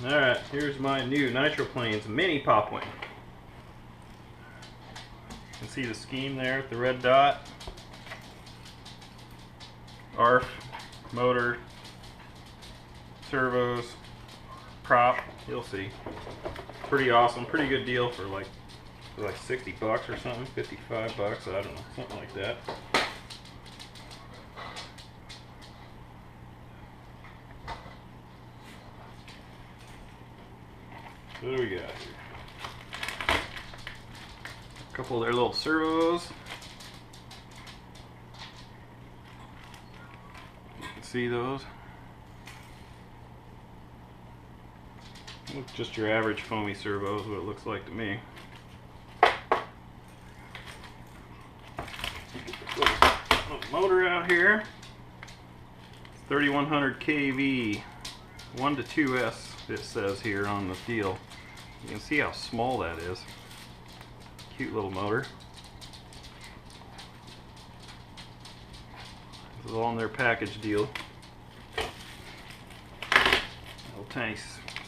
Alright, here's my new Nitroplanes mini Popwing. You can see the scheme there with the red dot. ARF, motor, servos, prop, you'll see. Pretty awesome, pretty good deal for like $60 or something, 55 bucks, I don't know, something like that. What do we got here? A couple of their little servos. You can see those. Look, just your average foamy servo is what it looks like to me. Little motor out here. 3100 kV, 1 to 2S it says here on the deal. You can see how small that is. Cute little motor. This is all in their package deal. Little tiny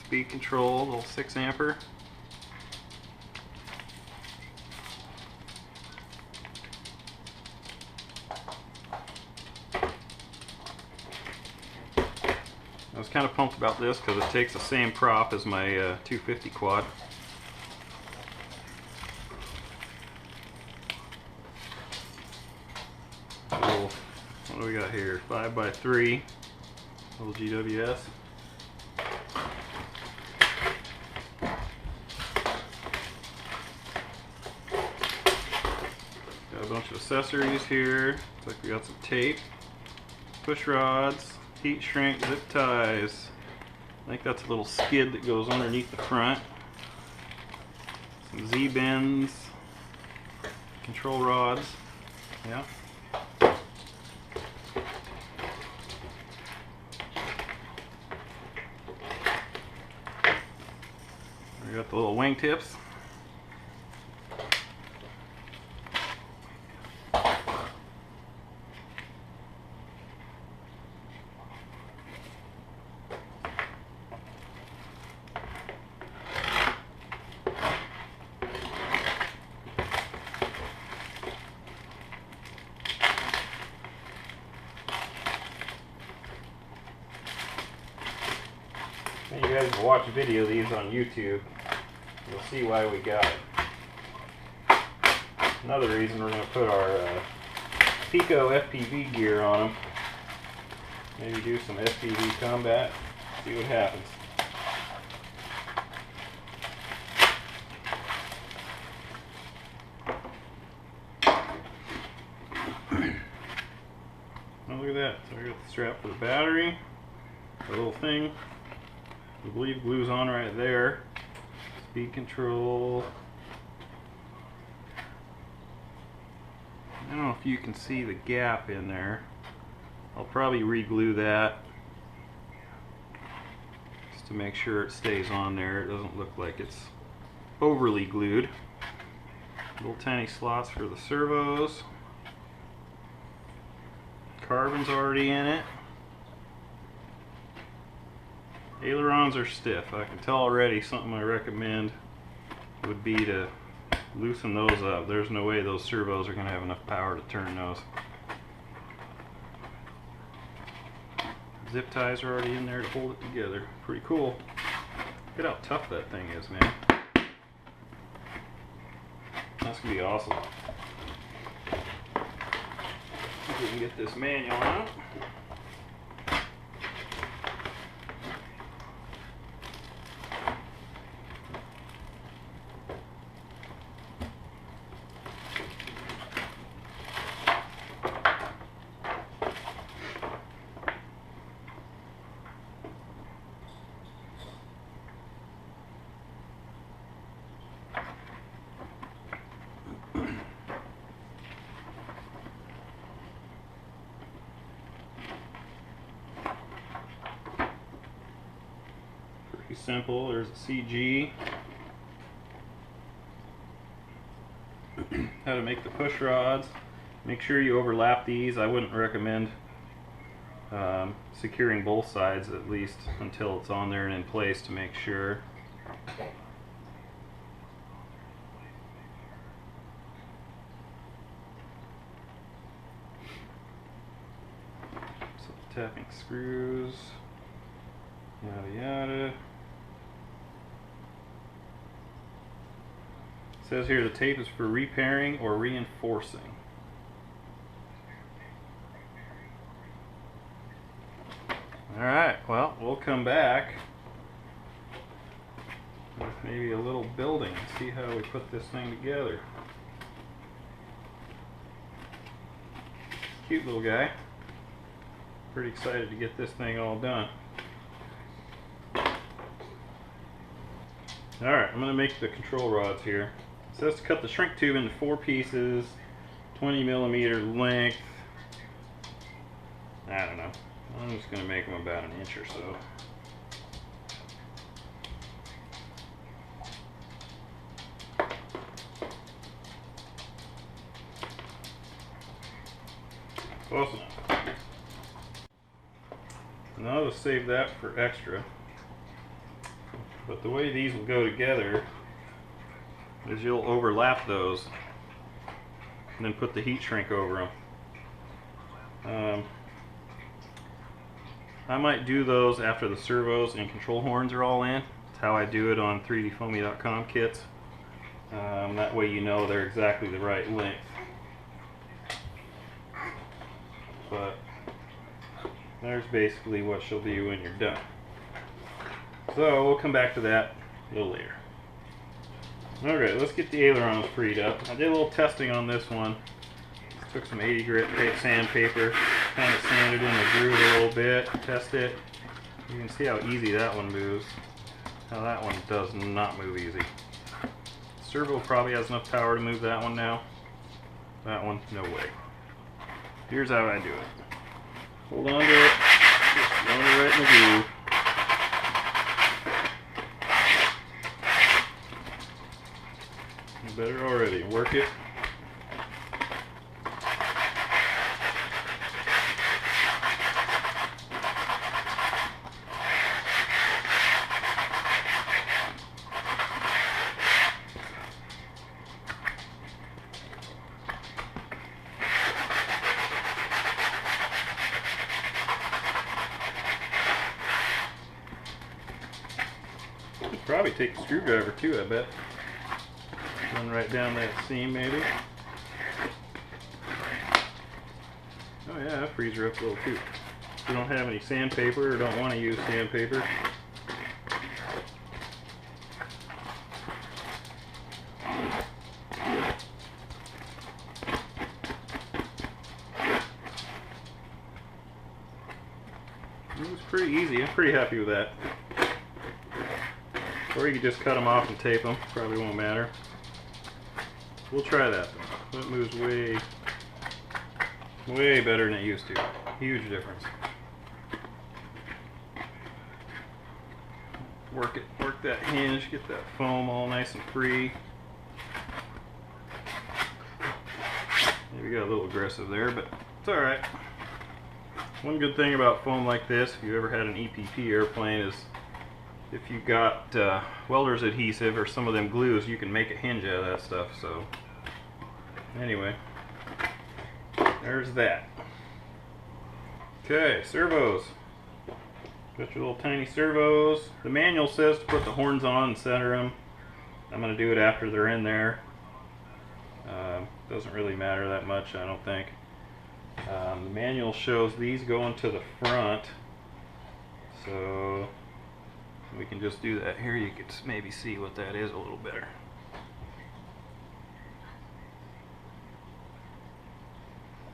speed control, little 6 ampere. I was kind of pumped about this because it takes the same prop as my 250 quad. Little, what do we got here? 5x3 little GWS. Got a bunch of accessories here. Looks like we got some tape, push rods, heat shrink, zip ties. I think that's a little skid that goes underneath the front. Some Z-bends, control rods. Yeah. We got the little wingtips. You guys can watch a video of these on YouTube. You'll see why we got it. Another reason we're going to put our Pico FPV gear on them. Maybe do some FPV combat. See what happens. Oh, look at that. So we got the strap for the battery. The little thing. I believe glue's on right there. Speed control. I don't know if you can see the gap in there. I'll probably re-glue that just to make sure it stays on there. It doesn't look like it's overly glued. Little tiny slots for the servos. Carbon's already in it. Ailerons are stiff. I can tell already. Something I recommend would be to loosen those up. There's no way those servos are going to have enough power to turn those. Zip ties are already in there to hold it together. Pretty cool. Look at how tough that thing is, man. That's going to be awesome. See if we can get this manual out. Pretty simple. There's a CG. How to make the push rods. Make sure you overlap these. I wouldn't recommend securing both sides at least until it's on there and in place to make sure. So tapping screws, yada yada. It says here the tape is for repairing or reinforcing. Alright, well, we'll come back with maybe a little building and see how we put this thing together. Cute little guy. Pretty excited to get this thing all done. Alright, I'm going to make the control rods here. It says to cut the shrink tube into 4 pieces, 20mm length. I don't know. I'm just going to make them about an inch or so. Close enough. Now I'll just save that for extra. But the way these will go together is you'll overlap those and then put the heat shrink over them. I might do those after the servos and control horns are all in. That's how I do it on 3dfoamy.com kits. That way you know they're exactly the right length. But there's basically what she'll be when you're done. So we'll come back to that a little later. Okay, let's get the ailerons freed up. I did a little testing on this one. Took some 80 grit sandpaper, kind of sanded in the groove a little bit, test it. You can see how easy that one moves. Now that one does not move easy. Servo probably has enough power to move that one now. That one, no way. Here's how I do it. Hold on to it, just run it right in the groove. You better already work it. Probably take a screwdriver too, I bet. Run right down that seam maybe. Oh yeah, that frees her up a little too. If you don't have any sandpaper or don't want to use sandpaper, it was pretty easy. I'm pretty happy with that. Or you could just cut them off and tape them. Probably won't matter. We'll try that though. That moves way better than it used to. Huge difference. Work that hinge, get that foam all nice and free. Maybe got a little aggressive there, but it's alright. One good thing about foam like this, if you ever had an EPP airplane, is if you got welder's adhesive or some of them glues, you can make a hinge out of that stuff. So anyway, there's that. Okay, servos. Got your little tiny servos. The manual says to put the horns on and center them. I'm going to do it after they're in there. Doesn't really matter that much, I don't think. The manual shows these going to the front. So we can just do that here. You could maybe see what that is a little better.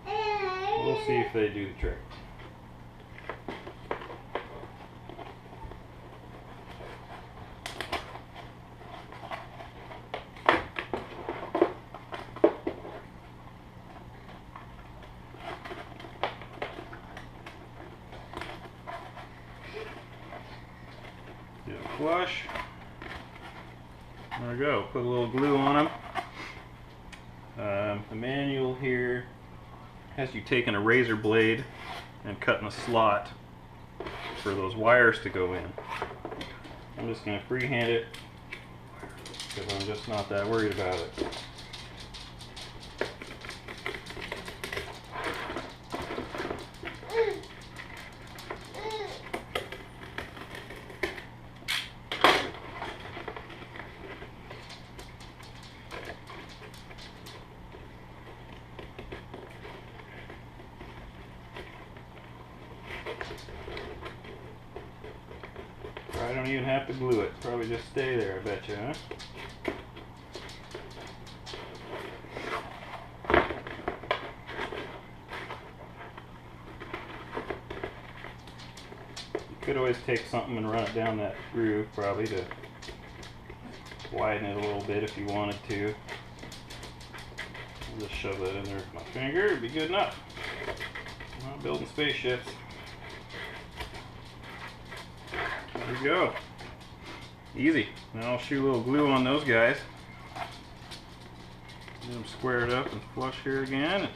We'll see if they do the trick. Get it flush. There we go. Put a little glue on them. The manual here has you taking a razor blade and cutting a slot for those wires to go in. I'm just going to freehand it because I'm just not that worried about it. I don't even have to glue it. Probably just stay there, I bet you, huh? You could always take something and run it down that groove, probably, to widen it a little bit if you wanted to. I'll just shove that in there with my finger. It'd be good enough. I'm not building spaceships. There we go. Easy. Now I'll shoot a little glue on those guys. Get them squared up and flush here again.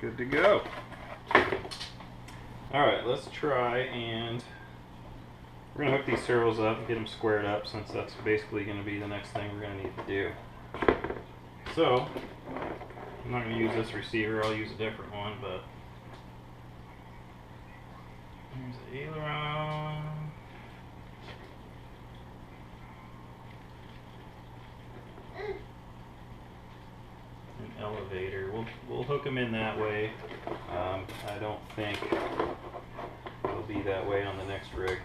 Good to go. Alright, let's try and we're going to hook these servos up and get them squared up, since that's basically going to be the next thing we're going to need to do. So, I'm not going to use this receiver, I'll use a different one, but here's the aileron. An elevator. We'll hook them in that way. I don't think it'll be that way on the next rig.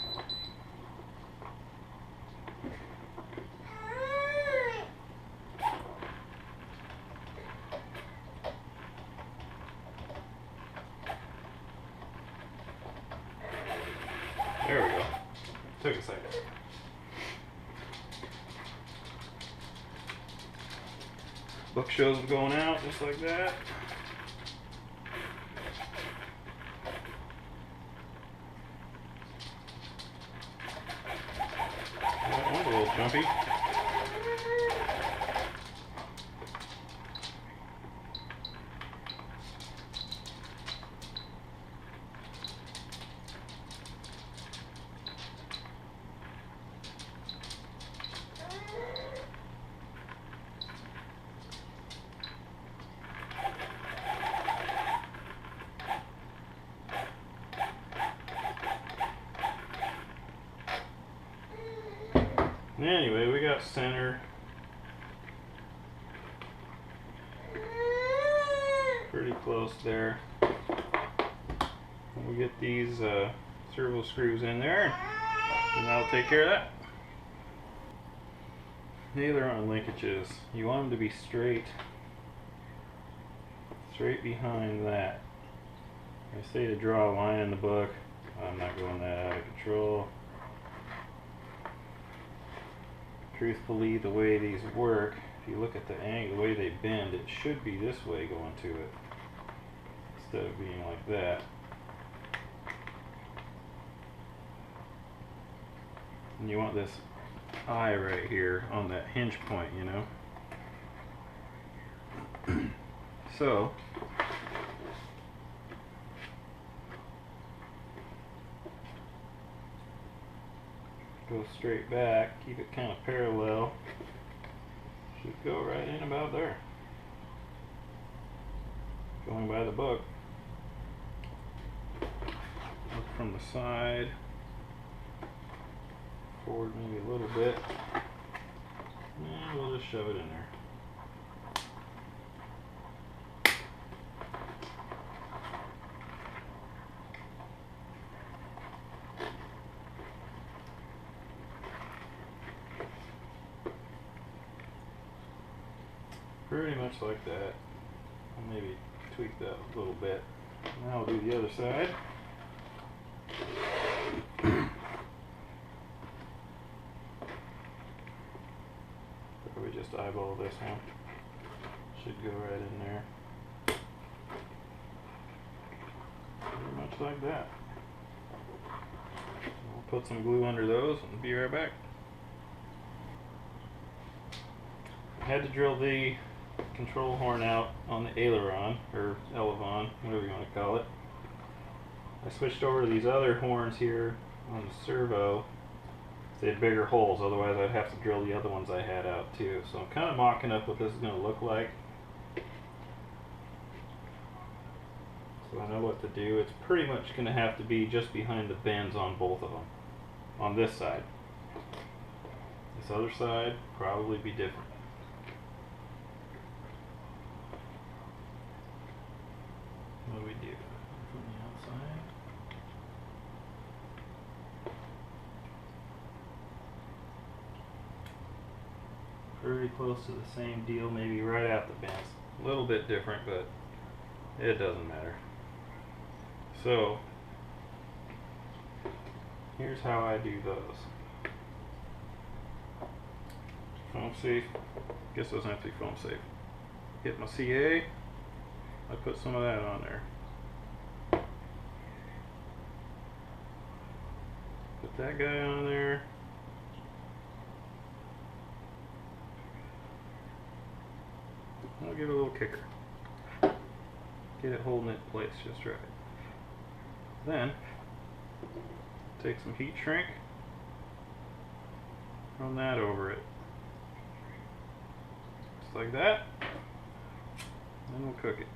There we go. Took a second. Book shows them going out just like that. That one's a little jumpy. Anyway, we got center. Pretty close there. We get these servo screws in there, and that'll take care of that. Aileron linkages. You want them to be straight behind that. I say to draw a line in the book. I'm not going that out of control. Truthfully, the way these work, if you look at the angle, the way they bend, it should be this way going to it, instead of being like that. And you want this eye right here on that hinge point, you know? So, go straight back, keep it kind of parallel. Should go right in about there. Going by the book. Look from the side. Forward maybe a little bit. And we'll just shove it in there. Pretty much like that. I'll maybe tweak that a little bit. Now I'll do the other side. Probably just eyeball this one. Should go right in there. Pretty much like that. We'll put some glue under those and be right back. I had to drill the control horn out on the aileron, or elevon, whatever you want to call it. I switched over to these other horns here on the servo. They had bigger holes, otherwise I'd have to drill the other ones I had out too. So I'm kind of mocking up what this is going to look like. So I know what to do. It's pretty much going to have to be just behind the bends on both of them. On this side. This other side, probably be different. What do we do? From the outside. Pretty close to the same deal, maybe right at the bends. A little bit different, but it doesn't matter. So, here's how I do those. Foam safe. Guess those have to be foam safe. Hit my CA. I put some of that on there. Put that guy on there. I'll give it a little kicker. Get it holding it in place just right. Then, take some heat shrink, run that over it. Just like that. Then we'll cook it.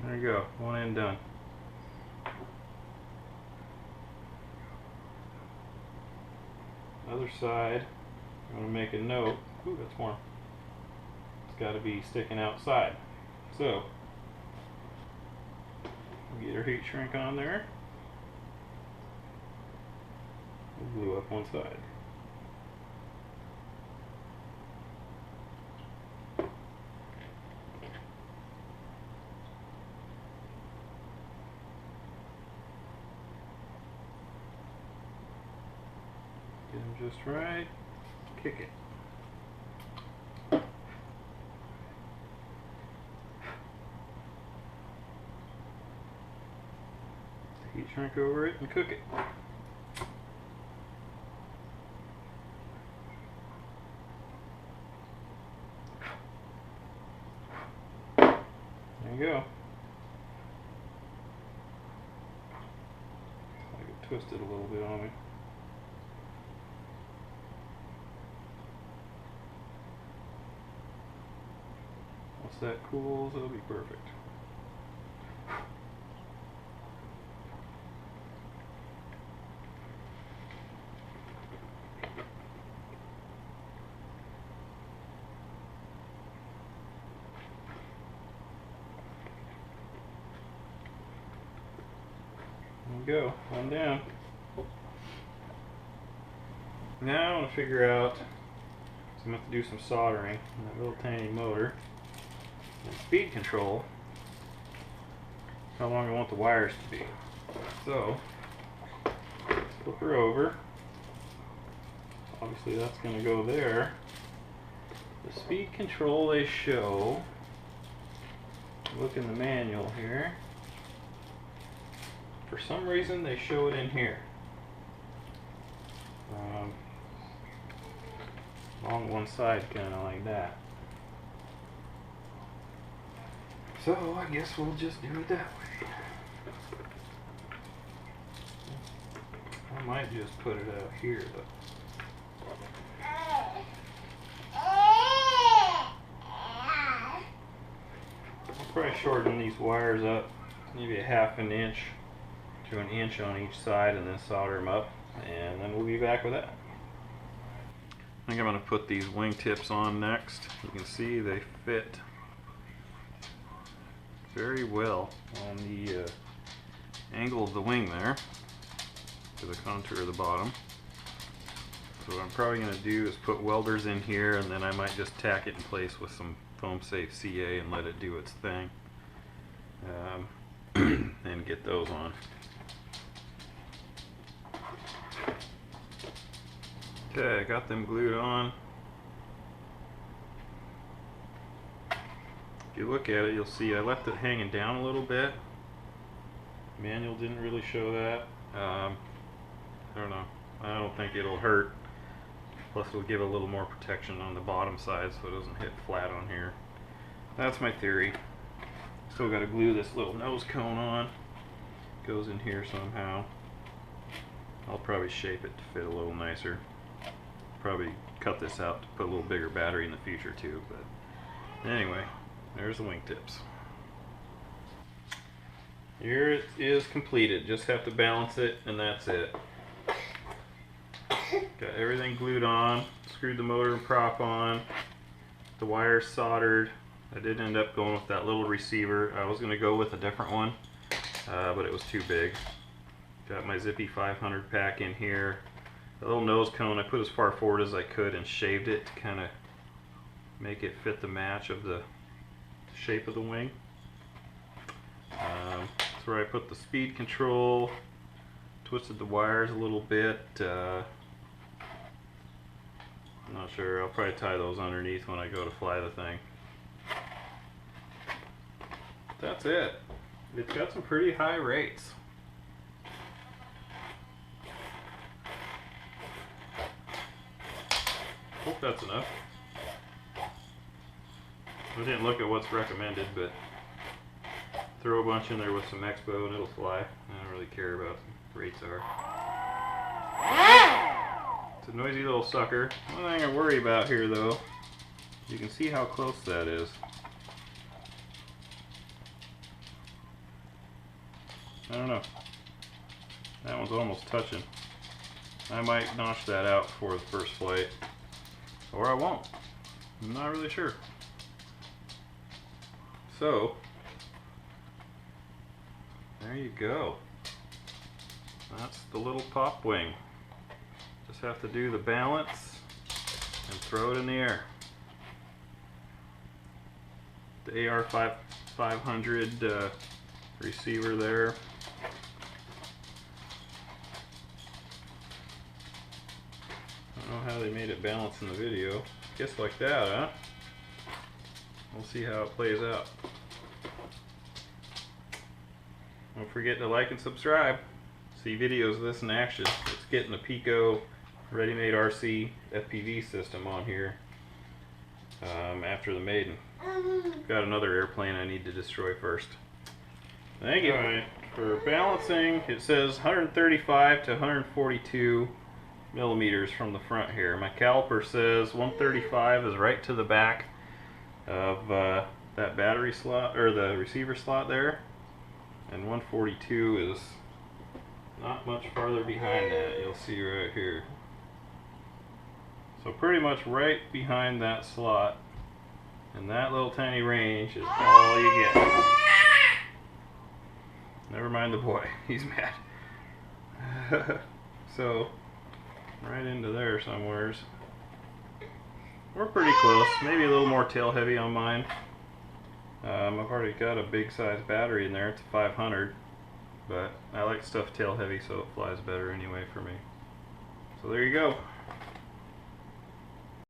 There you go, one end done. Other side, I'm going to make a note. Ooh, that's warm. It's got to be sticking outside. So, get our heat shrink on there. We'll glue up one side. Get them just right. Kick it. Heat shrink over it and cook it. There you go. I get twisted a little bit on me. Once that cools, it'll be perfect. There we go, one down. Now I want to figure out, so I'm going to have to do some soldering on that little tiny motor. And speed control, how long I want the wires to be. So, let's flip her over. Obviously that's going to go there. The speed control they show, look in the manual here. For some reason they show it in here. Along one side, kind of like that. So I guess we'll just do it that way. I might just put it out here, but I'll probably shorten these wires up, maybe a ½ an inch to an inch on each side, and then solder them up, and then we'll be back with that. I think I'm going to put these wingtips on next. You can see they fit very well on the angle of the wing there to the contour of the bottom. So what I'm probably going to do is put welders in here, and then I might just tack it in place with some foam safe CA and let it do its thing, and get those on. Okay, I got them glued on. If you look at it, you'll see I left it hanging down a little bit. Manual didn't really show that. I don't know. I don't think it'll hurt. Plus it'll give a little more protection on the bottom side so it doesn't hit flat on here. That's my theory. Still got to glue this little nose cone on. Goes in here somehow. I'll probably shape it to fit a little nicer. Probably cut this out to put a little bigger battery in the future too, but anyway, there's the wingtips. Here it is completed. Just have to balance it and that's it. Got everything glued on, screwed the motor and prop on, the wires soldered. I did end up going with that little receiver. I was going to go with a different one, but it was too big. Got my Zippy 500 pack in here. The little nose cone I put as far forward as I could and shaved it to kind of make it fit the match of the shape of the wing. That's where I put the speed control, twisted the wires a little bit. I'm not sure, I'll probably tie those underneath when I go to fly the thing. That's it. It's got some pretty high rates. Hope that's enough. I didn't look at what's recommended, but throw a bunch in there with some Expo and it'll fly. I don't really care about what the rates are. It's a noisy little sucker. One thing I worry about here though, you can see how close that is. I don't know. That one's almost touching. I might notch that out before the first flight. Or I won't. I'm not really sure. So, there you go. That's the little Popwing. Just have to do the balance and throw it in the air. The ARF 500 receiver there. I don't know how they made it balance in the video. Guess like that, huh? We'll see how it plays out. Don't forget to like and subscribe. See videos of this in action. It's getting the Pico ready-made RC FPV system on here after the Maiden. Got another airplane I need to destroy first. Thank you. Alright, for balancing, it says 135 to 142 millimeters from the front here. My caliper says 135 is right to the back of that battery slot, or the receiver slot there, and 142 is not much farther behind that. You'll see right here. So pretty much right behind that slot, and that little tiny range is all you get. Never mind the boy, he's mad. So right into there somewheres. We're pretty close, maybe a little more tail heavy on mine. I've already got a big size battery in there, it's a 500, but I like stuff tail heavy so it flies better anyway for me. So there you go.